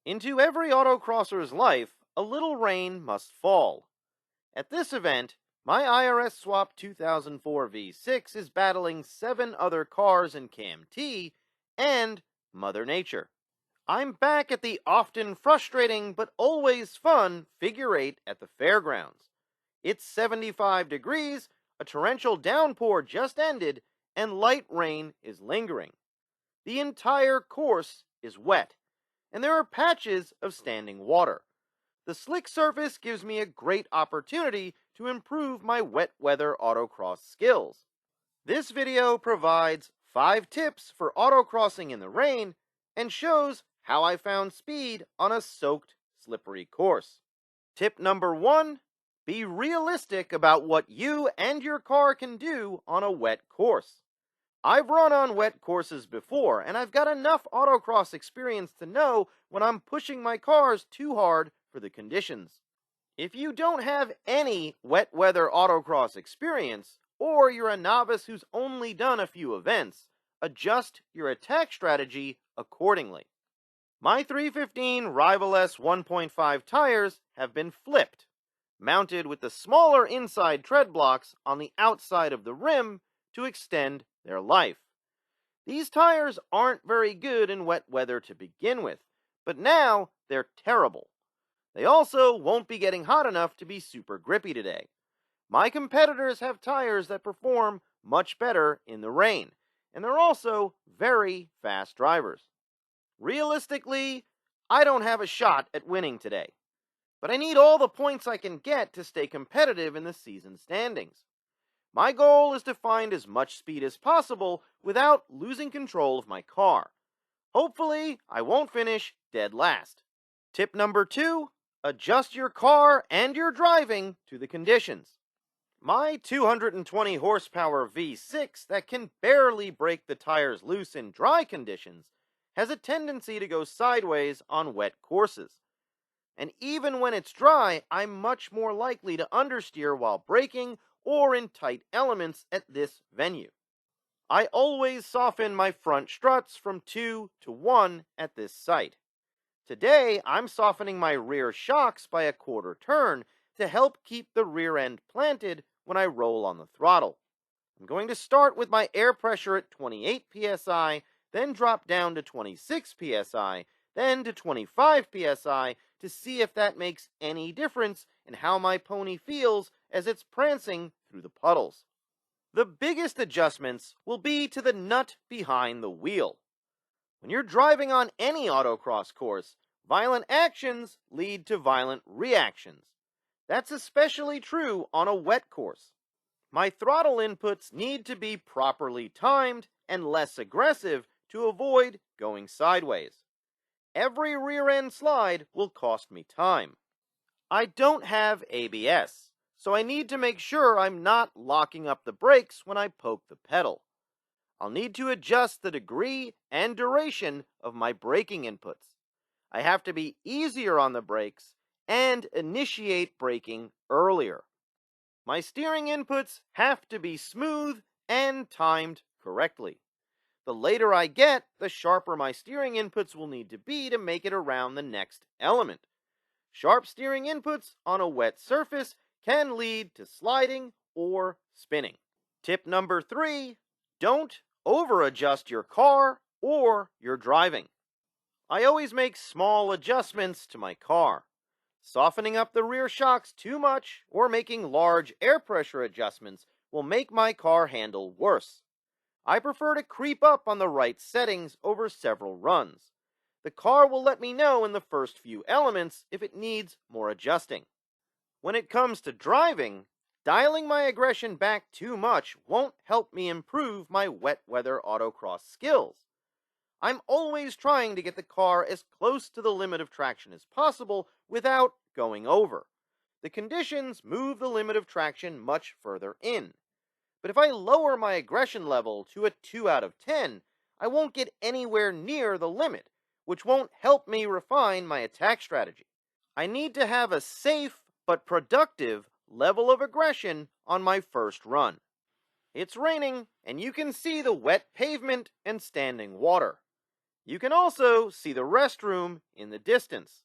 Into every autocrosser's life, a little rain must fall. At this event, my IRS Swap 2004 V6 is battling 7 other cars in Cam T and Mother Nature. I'm back at the often frustrating but always fun figure 8 at the fairgrounds. It's 75 degrees, a torrential downpour just ended, and light rain is lingering. The entire course is wet, and there are patches of standing water. The slick surface gives me a great opportunity to improve my wet weather autocross skills. This video provides 5 tips for autocrossing in the rain and shows how I found speed on a soaked, slippery course. Tip number 1, be realistic about what you and your car can do on a wet course. I've run on wet courses before, and I've got enough autocross experience to know when I'm pushing my cars too hard for the conditions. If you don't have any wet weather autocross experience, or you're a novice who's only done a few events, adjust your attack strategy accordingly. My 315 Rival S 1.5 tires have been flipped, mounted with the smaller inside tread blocks on the outside of the rim to extend their life. These tires aren't very good in wet weather to begin with, but now they're terrible. They also won't be getting hot enough to be super grippy today. My competitors have tires that perform much better in the rain, and they're also very fast drivers. Realistically, I don't have a shot at winning today, but I need all the points I can get to stay competitive in the season standings. My goal is to find as much speed as possible without losing control of my car. Hopefully, I won't finish dead last. Tip number 2, adjust your car and your driving to the conditions. My 220 horsepower V6 that can barely break the tires loose in dry conditions has a tendency to go sideways on wet courses. And even when it's dry, I'm much more likely to understeer while braking or in tight elements at this venue. I always soften my front struts from 2 to 1 at this site. Today, I'm softening my rear shocks by a quarter turn to help keep the rear end planted when I roll on the throttle. I'm going to start with my air pressure at 28 psi, then drop down to 26 psi, then to 25 psi to see if that makes any difference in how my pony feels as it's prancing through the puddles. The biggest adjustments will be to the nut behind the wheel. When you're driving on any autocross course, violent actions lead to violent reactions. That's especially true on a wet course. My throttle inputs need to be properly timed and less aggressive to avoid going sideways. Every rear end slide will cost me time. I don't have ABS, so I need to make sure I'm not locking up the brakes when I poke the pedal. I'll need to adjust the degree and duration of my braking inputs. I have to be easier on the brakes and initiate braking earlier. My steering inputs have to be smooth and timed correctly. The later I get, the sharper my steering inputs will need to be to make it around the next element. Sharp steering inputs on a wet surface can lead to sliding or spinning. Tip number 3, don't over-adjust your car or your driving. I always make small adjustments to my car. Softening up the rear shocks too much or making large air pressure adjustments will make my car handle worse. I prefer to creep up on the right settings over several runs. The car will let me know in the first few elements if it needs more adjusting. When it comes to driving, dialing my aggression back too much won't help me improve my wet weather autocross skills. I'm always trying to get the car as close to the limit of traction as possible without going over. The conditions move the limit of traction much further in. But if I lower my aggression level to a 2 out of 10, I won't get anywhere near the limit, which won't help me refine my attack strategy. I need to have a safe but productive level of aggression on my first run. It's raining, and you can see the wet pavement and standing water. You can also see the restroom in the distance.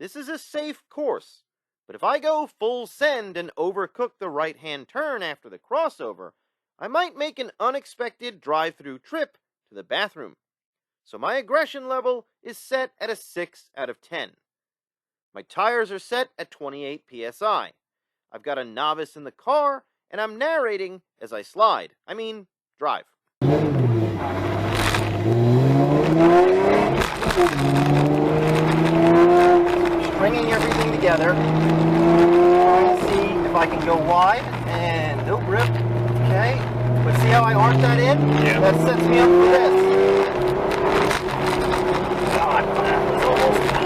This is a safe course, but if I go full send and overcook the right-hand turn after the crossover, I might make an unexpected drive-through trip to the bathroom. So my aggression level is set at a 6 out of 10. My tires are set at 28 psi. I've got a novice in the car, and I'm narrating as I slide. Drive. Stringing everything together. Trying to see if I can go wide, and nope, rip. Okay, but see how I arc that in? Yeah. That sets me up for this. God, that was almost bad.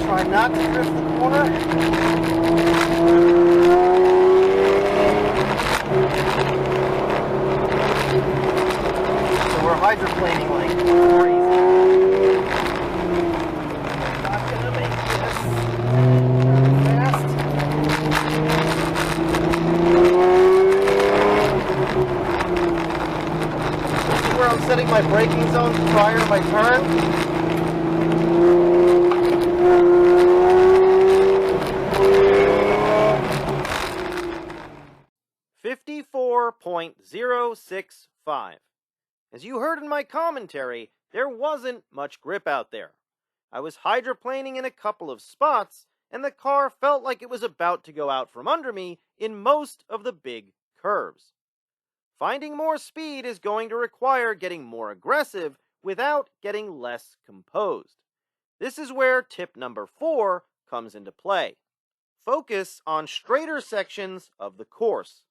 Try not to drift the corner. So we're hydroplaning like crazy. Not gonna make this fast. This is where I'm setting my braking zones prior to my turn. 54.065. As you heard in my commentary, there wasn't much grip out there. I was hydroplaning in a couple of spots, and the car felt like it was about to go out from under me in most of the big curves. Finding more speed is going to require getting more aggressive without getting less composed. This is where tip number 4 comes into play. Focus on straighter sections of the course.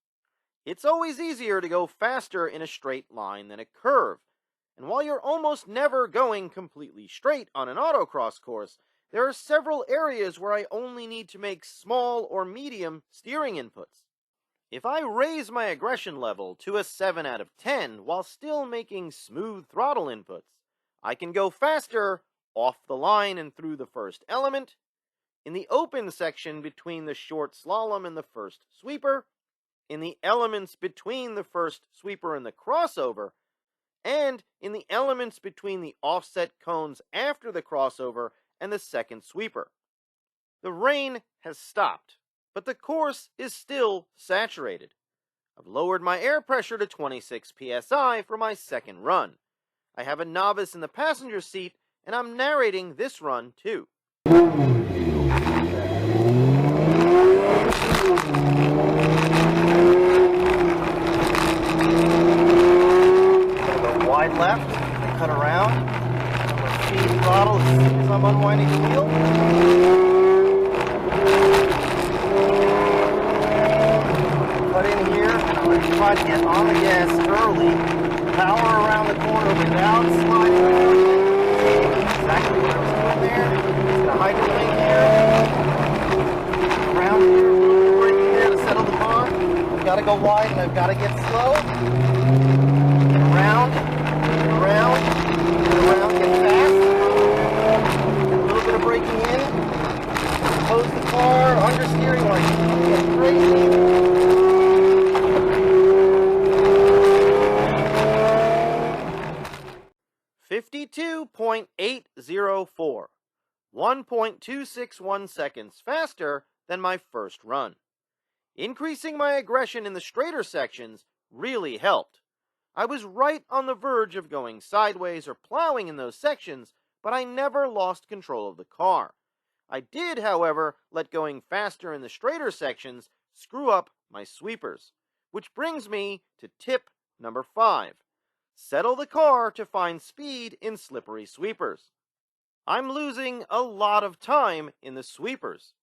It's always easier to go faster in a straight line than a curve, and while you're almost never going completely straight on an autocross course, there are several areas where I only need to make small or medium steering inputs. If I raise my aggression level to a 7 out of 10 while still making smooth throttle inputs, I can go faster off the line and through the first element, in the open section between the short slalom and the first sweeper, in the elements between the first sweeper and the crossover, and in the elements between the offset cones after the crossover and the second sweeper. The rain has stopped, but the course is still saturated. I've lowered my air pressure to 26 psi for my second run. I have a novice in the passenger seat, and I'm narrating this run too. Wide left, cut around, I'm going to feed throttle as soon as I'm unwinding the wheel. Cut in here, and I'm going to try to get on the gas early, power around the corner without sliding. Exactly what I was doing there. Just going to hydroplane here, around here, a little bit of braking there to settle the car. I've got to go wide and I've got to get slow. Around, get fast. A little bit of braking in. Close the car, understeering like crazy. 52.804. 1.261 seconds faster than my first run. Increasing my aggression in the straighter sections really helped. I was right on the verge of going sideways or plowing in those sections, but I never lost control of the car. I did, however, let going faster in the straighter sections screw up my sweepers, which brings me to tip number 5. Settle the car to find speed in slippery sweepers. I'm losing a lot of time in the sweepers.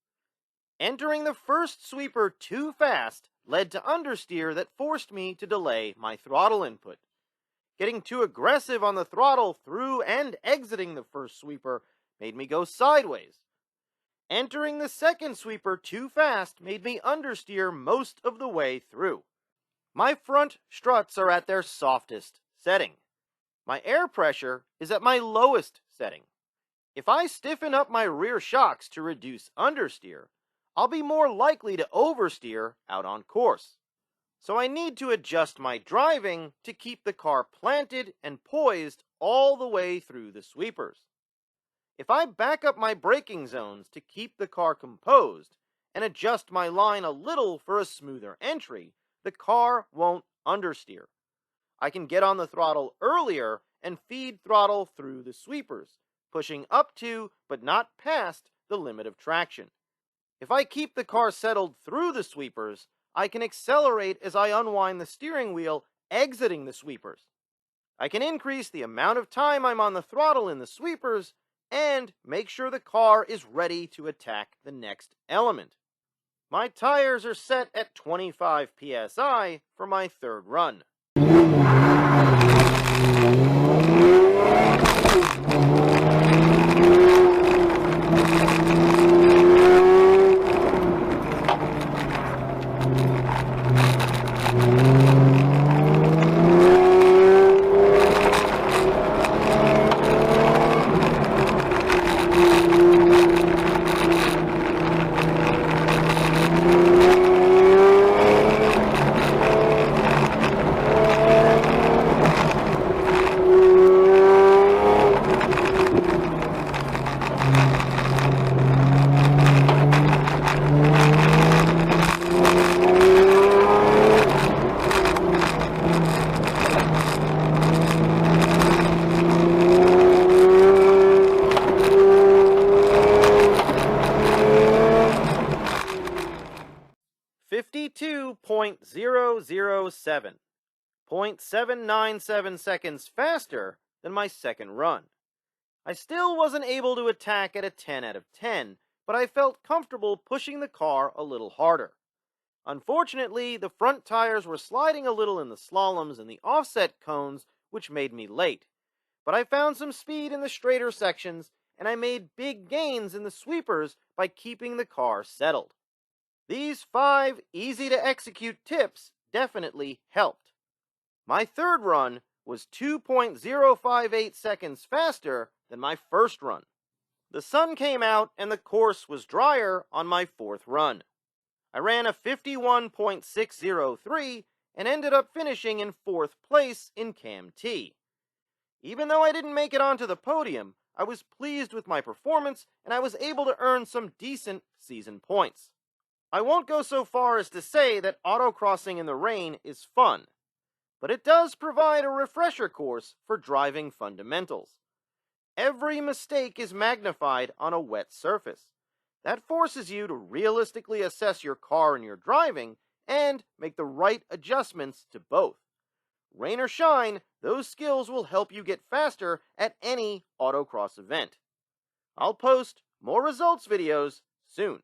Entering the first sweeper too fast led to understeer that forced me to delay my throttle input. Getting too aggressive on the throttle through and exiting the first sweeper made me go sideways. Entering the second sweeper too fast made me understeer most of the way through. My front struts are at their softest setting. My air pressure is at my lowest setting. If I stiffen up my rear shocks to reduce understeer, I'll be more likely to oversteer out on course. So I need to adjust my driving to keep the car planted and poised all the way through the sweepers. If I back up my braking zones to keep the car composed and adjust my line a little for a smoother entry, the car won't understeer. I can get on the throttle earlier and feed throttle through the sweepers, pushing up to but not past the limit of traction. If I keep the car settled through the sweepers, I can accelerate as I unwind the steering wheel exiting the sweepers. I can increase the amount of time I'm on the throttle in the sweepers and make sure the car is ready to attack the next element. My tires are set at 25 psi for my third run. .007, 0.797 seconds faster than my second run. I still wasn't able to attack at a 10 out of 10, but I felt comfortable pushing the car a little harder. Unfortunately, the front tires were sliding a little in the slaloms and the offset cones, which made me late. But I found some speed in the straighter sections, and I made big gains in the sweepers by keeping the car settled. These 5 easy-to-execute tips definitely helped. My third run was 2.058 seconds faster than my first run. The sun came out and the course was drier on my fourth run. I ran a 51.603 and ended up finishing in 4th place in Cam T. Even though I didn't make it onto the podium, I was pleased with my performance and I was able to earn some decent season points. I won't go so far as to say that autocrossing in the rain is fun, but it does provide a refresher course for driving fundamentals. Every mistake is magnified on a wet surface. That forces you to realistically assess your car and your driving and make the right adjustments to both. Rain or shine, those skills will help you get faster at any autocross event. I'll post more results videos soon.